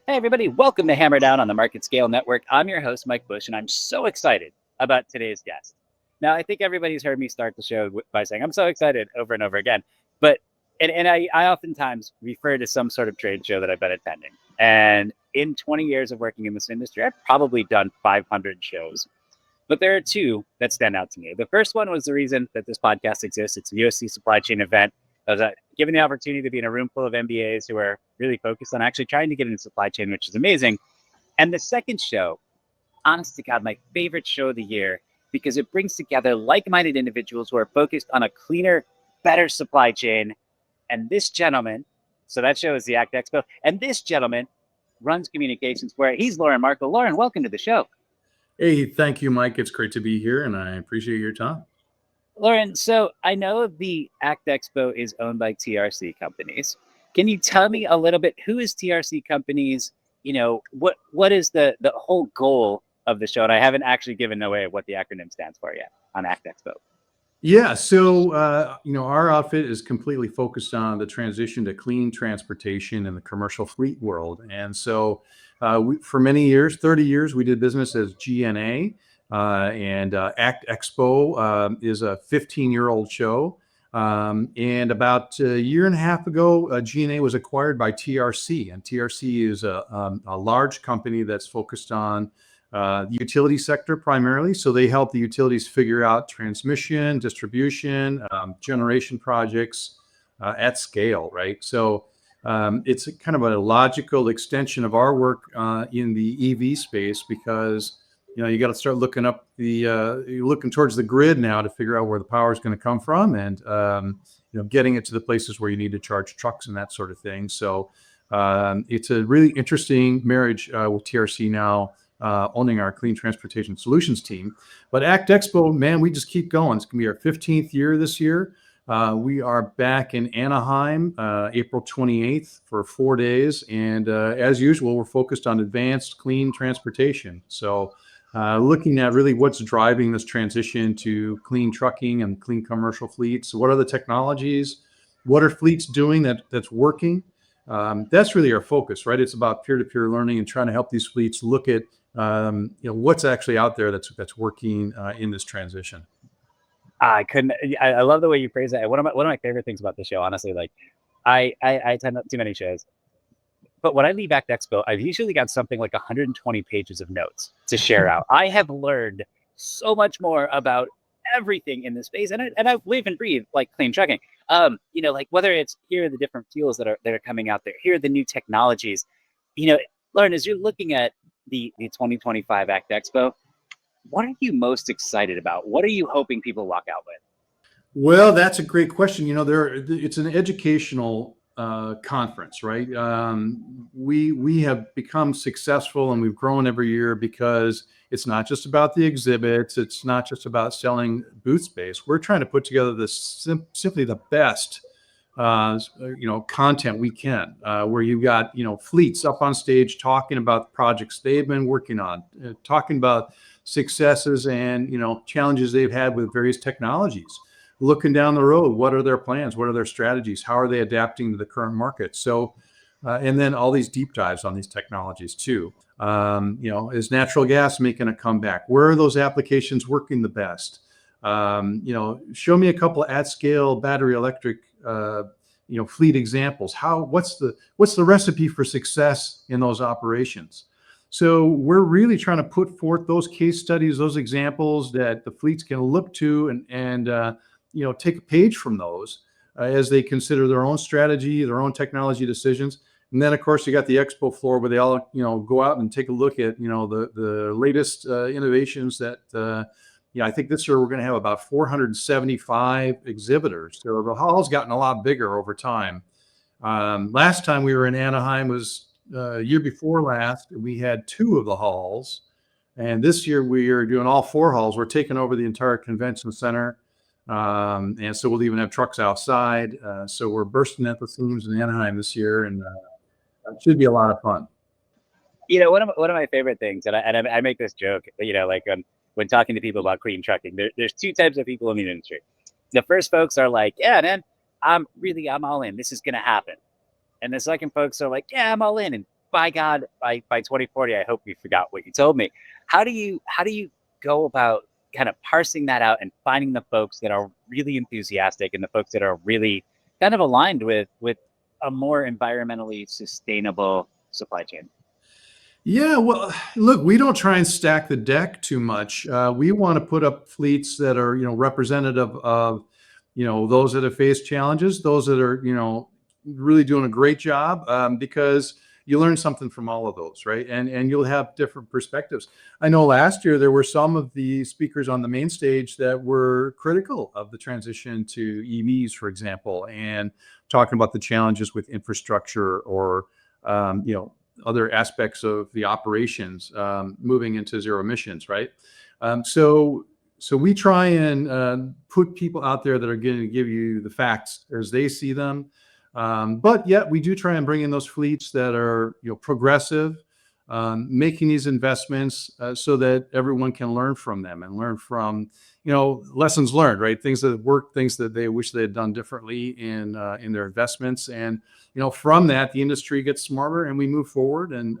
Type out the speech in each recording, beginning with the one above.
Hey, everybody, welcome to Hammer Down on the Market Scale Network. I'm your host, Mike Bush, and I'm so excited about today's guest. Now, I think everybody's heard me start the show by saying I'm so excited over and over again, but I oftentimes refer to some sort of trade show that I've been attending. And in 20 years of working in this industry, I've probably done 500 shows. But there are two that stand out to me. The first one was the reason that this podcast exists. It's a USC supply chain event. I was given the opportunity to be in a room full of MBAs who are really focused on actually trying to get into supply chain, which is amazing. And the second show, honest to God, my favorite show of the year, because it brings together like-minded individuals who are focused on a cleaner, better supply chain. And this gentleman, so that show is the ACT Expo, and this gentleman runs communications where he's Lawren Markle. Lawren, welcome to the show. Hey, thank you, Mike. It's great to be here, and I appreciate your time. Lawren, so I know the ACT Expo is owned by TRC Companies. Can you tell me a little bit, who is TRC Companies? You know, what is the whole goal of the show? And I haven't actually given away what the acronym stands for yet on ACT Expo. Yeah, so our outfit is completely focused on the transition to clean transportation in the commercial fleet world, and so for many years, 30 years, we did business as GNA, and ACT Expo is a 15-year-old show, and about a year and a half ago, GNA was acquired by TRC, and TRC is a large company that's focused on the utility sector primarily. So they help the utilities figure out transmission, distribution, generation projects at scale, right? So it's a kind of a logical extension of our work in the EV space, because you got to start looking up you're looking towards the grid now to figure out where the power is going to come from, and getting it to the places where you need to charge trucks and that sort of thing. So it's a really interesting marriage with TRC now owning our Clean Transportation Solutions team. But ACT Expo, man, we just keep going. It's going to be our 15th year this year. We are back in Anaheim, April 28th for 4 days. And as usual, we're focused on advanced clean transportation. So looking at really what's driving this transition to clean trucking and clean commercial fleets. What are the technologies? What are fleets doing that's working? That's really our focus, right? It's about peer-to-peer learning and trying to help these fleets look at what's actually out there that's working in this transition. I love the way you phrase that. One of my favorite things about the show, honestly, like I attend too many shows, but when I leave ACT Expo, I've usually got something like 120 pages of notes to share out. I have learned so much more about everything in this space, and I live and breathe like clean trucking. Like whether it's here are the different fuels that are coming out there, here are the new technologies. Lawren, as you're looking at the 2025 ACT Expo, what are you most excited about? What are you hoping people walk out with? Well, that's a great question. It's an educational conference, right? We have become successful and we've grown every year because it's not just about the exhibits. It's not just about selling booth space. We're trying to put together simply the best content we can, where you've got, fleets up on stage talking about the projects they've been working on, talking about successes and, challenges they've had with various technologies. Looking down the road, what are their plans? What are their strategies? How are they adapting to the current market? So, and then all these deep dives on these technologies too. Is natural gas making a comeback? Where are those applications working the best? Show me a couple of at-scale battery electric fleet examples. What's the recipe for success in those operations? So we're really trying to put forth those case studies, those examples that the fleets can look to and take a page from those as they consider their own strategy, their own technology decisions. And then, of course, you got the expo floor where they all, go out and take a look at, the latest innovations that, I think this year we're going to have about 475 exhibitors. So the hall's gotten a lot bigger over time. Last time we were in Anaheim was year before last. We had 2 of the halls. And this year we are doing all 4 halls. We're taking over the entire convention center. And so we'll even have trucks outside. So we're bursting at the seams in Anaheim this year, and it should be a lot of fun. One of my favorite things, and I make this joke, like when talking to people about clean trucking, there's 2 types of people in the industry. The first folks are like, yeah, man, I'm all in. This is going to happen. And the second folks are like, yeah, I'm all in. And by God, by 2040, I hope you forgot what you told me. How do you go about kind of parsing that out and finding the folks that are really enthusiastic and the folks that are really kind of aligned with a more environmentally sustainable supply chain? Yeah, well, look, we don't try and stack the deck too much. We want to put up fleets that are, representative of, those that have faced challenges, those that are, really doing a great job, because you learn something from all of those, right? And you'll have different perspectives. I know last year there were some of the speakers on the main stage that were critical of the transition to EVs, for example, and talking about the challenges with infrastructure or, other aspects of the operations, moving into zero emissions, right? So we try and put people out there that are going to give you the facts as they see them. But yet we do try and bring in those fleets that are, progressive, making these investments so that everyone can learn from them and learn from, lessons learned, right? Things that work, things that they wish they had done differently in their investments. And from that, the industry gets smarter and we move forward. And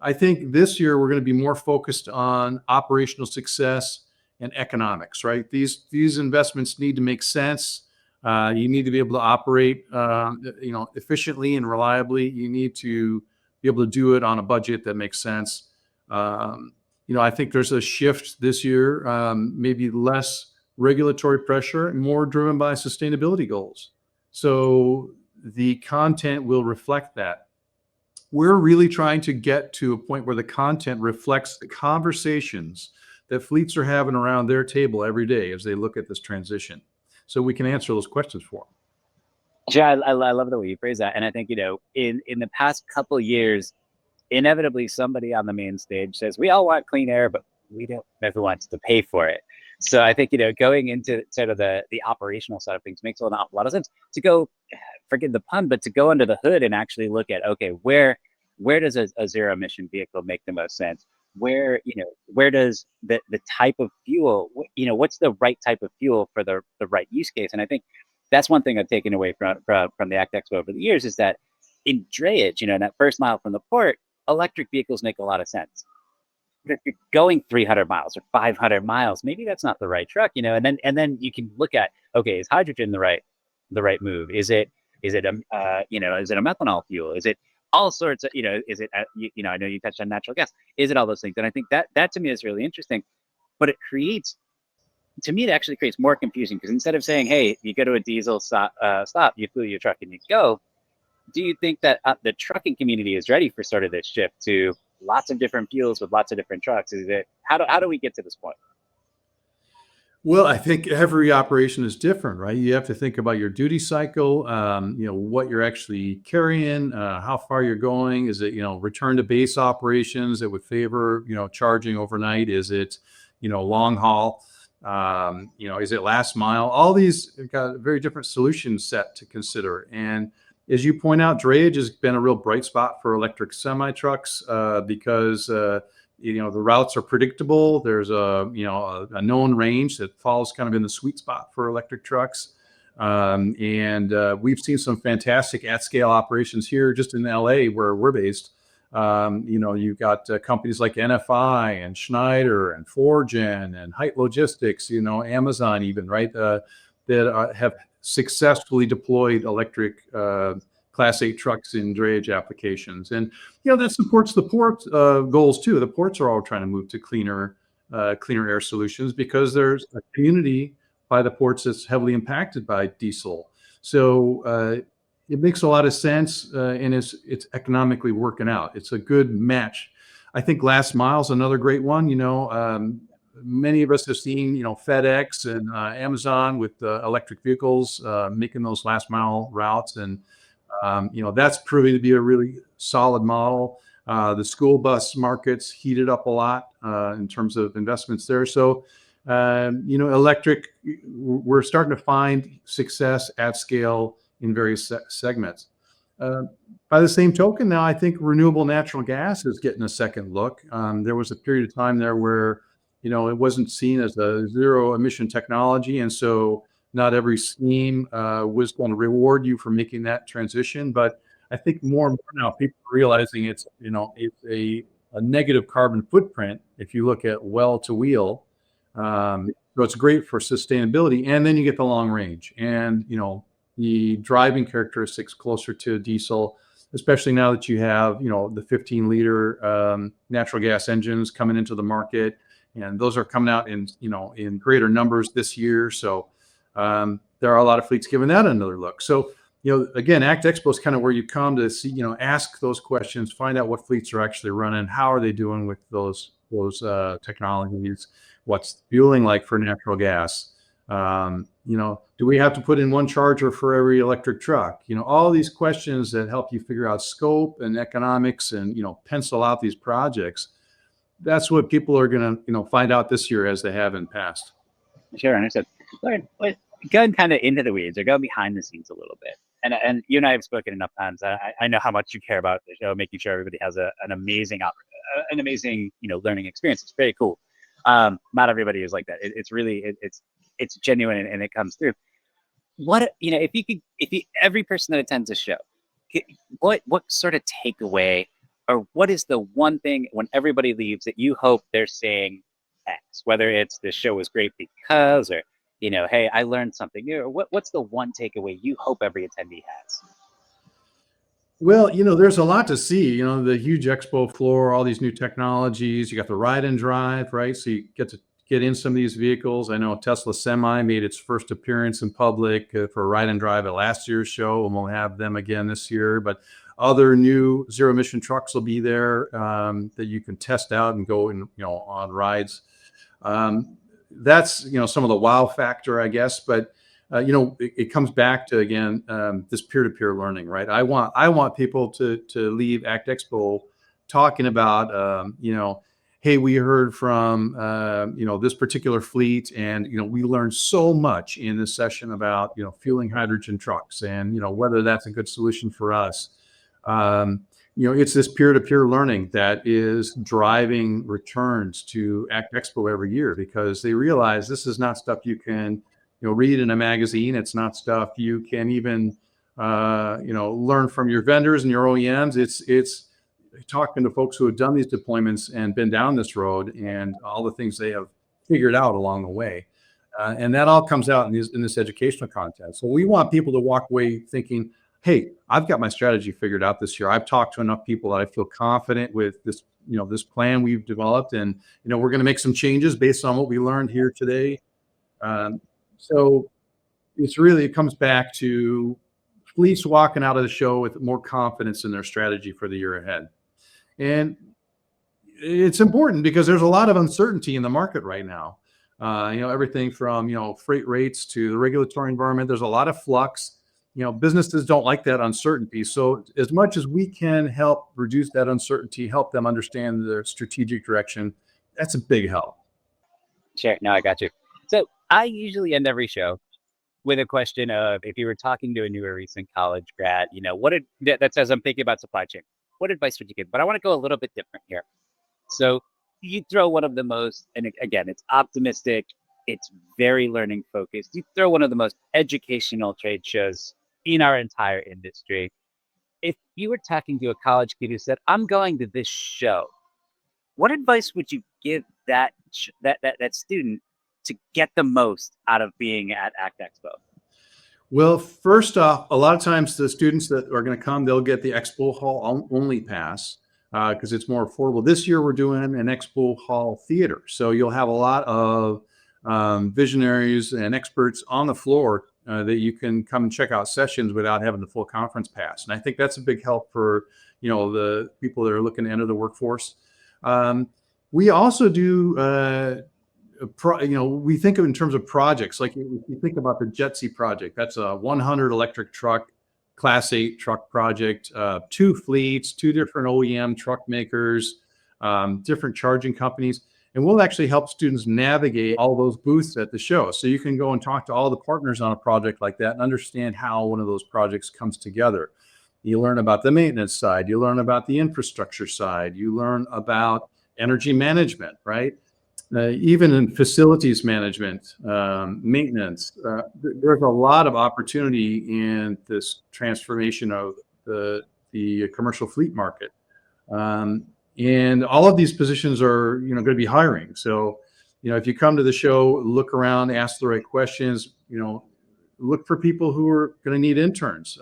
I think this year we're going to be more focused on operational success and economics, right? These investments need to make sense. You need to be able to operate, efficiently and reliably. You need to be able to do it on a budget that makes sense. I think there's a shift this year, maybe less regulatory pressure and more driven by sustainability goals. So the content will reflect that. We're really trying to get to a point where the content reflects the conversations that fleets are having around their table every day as they look at this transition. So we can answer those questions for them. Yeah, I love the way you phrase that, and I think in the past couple years, inevitably somebody on the main stage says we all want clean air, but we don't know who wants to pay for it. So I think going into sort of the operational side of things makes a lot of sense to go, forgive the pun, but to go under the hood and actually look at, okay, where does a zero emission vehicle make the most sense? Where does the type of fuel, what's the right type of fuel for the right use case? And I think that's one thing I've taken away from the ACT Expo over the years is that in drayage, in that first mile from the port, electric vehicles make a lot of sense. But if you're going 300 miles or 500 miles, maybe that's not the right truck, and then you can look at, okay, is hydrogen the right move? Is it a methanol fuel? Is it all sorts of, is it, I know you touched on natural gas. Is it all those things? And I think that to me is really interesting, but to me, it actually creates more confusion because instead of saying, hey, you go to a diesel stop, you fuel your truck and you go, do you think that the trucking community is ready for sort of this shift to lots of different fuels with lots of different trucks? How do we get to this point? Well, I think every operation is different, right? You have to think about your duty cycle, what you're actually carrying, how far you're going. Is it, return to base operations that would favor, charging overnight? Is it, long haul? Is it last mile? All these have got a very different solution set to consider. And as you point out, drayage has been a real bright spot for electric semi trucks because the routes are predictable. There's a known range that falls kind of in the sweet spot for electric trucks. And we've seen some fantastic at scale operations here just in LA where we're based. You've got companies like NFI and Schneider and Forgen and Height Logistics, Amazon even, right? That have successfully deployed electric Class 8 trucks in drayage applications. And, that supports the port goals too. The ports are all trying to move to cleaner air solutions because there's a community by the ports that's heavily impacted by diesel. So it makes a lot of sense and it's economically working out. It's a good match. I think last mile is another great one. Many of us have seen, FedEx and Amazon with electric vehicles making those last mile routes. And, that's proving to be a really solid model. The school bus market's heated up a lot in terms of investments there. So, electric, we're starting to find success at scale in various segments. By the same token, now I think renewable natural gas is getting a second look. There was a period of time there where, it wasn't seen as a zero emission technology. And so not every scheme was going to reward you for making that transition. But I think more and more now people are realizing it's a negative carbon footprint if you look at well to wheel. So it's great for sustainability, and then you get the long range and the driving characteristics closer to diesel, especially now that you have the 15-liter natural gas engines coming into the market, and those are coming out in greater numbers this year. So there are a lot of fleets giving that another look. So again, ACT Expo is kind of where you come to see, ask those questions, find out what fleets are actually running, how are they doing with those technologies, what's fueling like for natural gas. Do we have to put in one charger for every electric truck? All these questions that help you figure out scope and economics and, pencil out these projects. That's what people are going to, find out this year as they have in past. Sure, understood. Lawren, going kind of into the weeds or going behind the scenes a little bit. And you and I have spoken enough times. I know how much you care about the show, making sure everybody has an amazing learning experience. It's very cool. Not everybody is like that. It's really it's genuine and it comes through. What if every person that attends a show, what sort of takeaway, or what is the one thing when everybody leaves that you hope they're saying X, whether it's the show was great because, or hey, I learned something new, or what's the one takeaway you hope every attendee has? Well, there's a lot to see, the huge expo floor, all these new technologies. You got the ride and drive, right? So you get to get in some of these vehicles. I know Tesla Semi made its first appearance in public for a ride and drive at last year's show, and we'll have them again this year. But other new zero emission trucks will be there that you can test out and go on rides. That's some of the wow factor, I guess. But it comes back to, again, this peer-to-peer learning, right? I want people to leave ACT Expo talking about, hey, we heard from, this particular fleet, and, we learned so much in this session about, fueling hydrogen trucks and, whether that's a good solution for us. It's this peer-to-peer learning that is driving returns to ACT Expo every year, because they realize this is not stuff you can read in a magazine. It's not stuff you can even, learn from your vendors and your OEMs. It's talking to folks who have done these deployments and been down this road and all the things they have figured out along the way. And that all comes out in this educational content. So we want people to walk away thinking, hey, I've got my strategy figured out this year. I've talked to enough people that I feel confident with this, this plan we've developed. And, we're going to make some changes based on what we learned here today. So it comes back to fleets walking out of the show with more confidence in their strategy for the year ahead. And it's important because there's a lot of uncertainty in the market right now. Everything from, freight rates to the regulatory environment. There's a lot of flux. Businesses don't like that uncertainty. So as much as we can help reduce that uncertainty, help them understand their strategic direction, that's a big help. Sure. No, I got you. So I usually end every show with a question of, if you were talking to a new or recent college grad, that says, I'm thinking about supply chain, what advice would you give? But I want to go a little bit different here. So you throw one of the most, and again, it's optimistic, it's very learning focused. You throw one of the most educational trade shows in our entire industry. If you were talking to a college kid who said, I'm going to this show, what advice would you give that student to get the most out of being at ACT Expo? Well, first off, a lot of times the students that are going to come, they'll get the Expo Hall only pass because it's more affordable. This year, we're doing an Expo Hall theater. So you'll have a lot of visionaries and experts on the floor that you can come and check out sessions without having the full conference pass. And I think that's a big help for, the people that are looking to enter the workforce. We also do we think of in terms of projects. Like if you think about the Jetsy project, that's a 100 electric truck, Class 8 truck project, 2 fleets, 2 different OEM truck makers, different charging companies. And we'll actually help students navigate all those booths at the show. So you can go and talk to all the partners on a project like that and understand how one of those projects comes together. You learn about the maintenance side. You learn about the infrastructure side. You learn about energy management, right? Even in facilities management, maintenance, there's a lot of opportunity in this transformation of the the commercial fleet market. And all of these positions are, going to be hiring. So, if you come to the show, look around, ask the right questions, look for people who are going to need interns.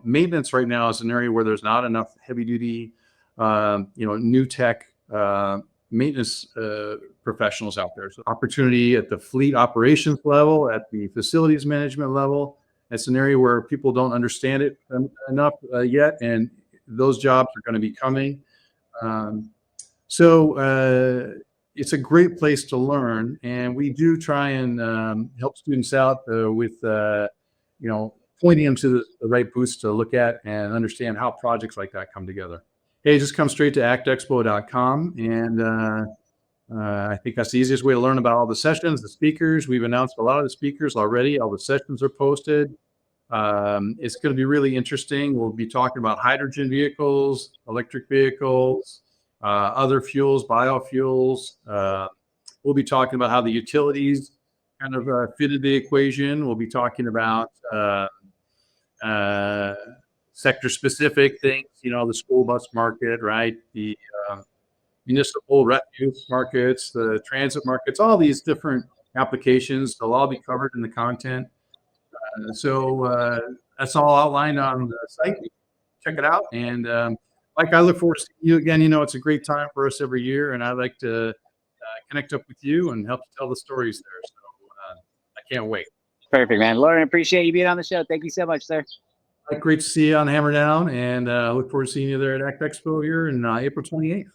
Maintenance right now is an area where there's not enough heavy duty, new tech maintenance professionals out there. So opportunity at the fleet operations level, at the facilities management level. That's an area where people don't understand it enough yet, and those jobs are going to be coming. So it's a great place to learn, and we do try and help students out with pointing them to the right booths to look at and understand how projects like that come together. Hey, just come straight to actexpo.com, and I think that's the easiest way to learn about all the sessions, the speakers. We've announced a lot of the speakers already. All the sessions are posted. It's going to be really interesting. We'll be talking about hydrogen vehicles, electric vehicles, other fuels, biofuels. We'll be talking about how the utilities kind of fit into the equation. We'll be talking about sector-specific things, the school bus market, right? The municipal refuse markets, the transit markets, all these different applications. They'll all be covered in the content. So that's all outlined on the site. Check it out. And Mike, I look forward to seeing you again. It's a great time for us every year, and I'd like to connect up with you and help you tell the stories there. So I can't wait. Perfect, man. Lawren, appreciate you being on the show. Thank you so much, sir. Great to see you on Hammer Down, and look forward to seeing you there at ACT Expo here in April 28th.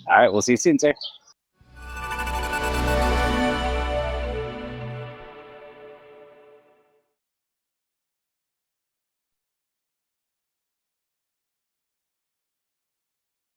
All right. We'll see you soon, sir.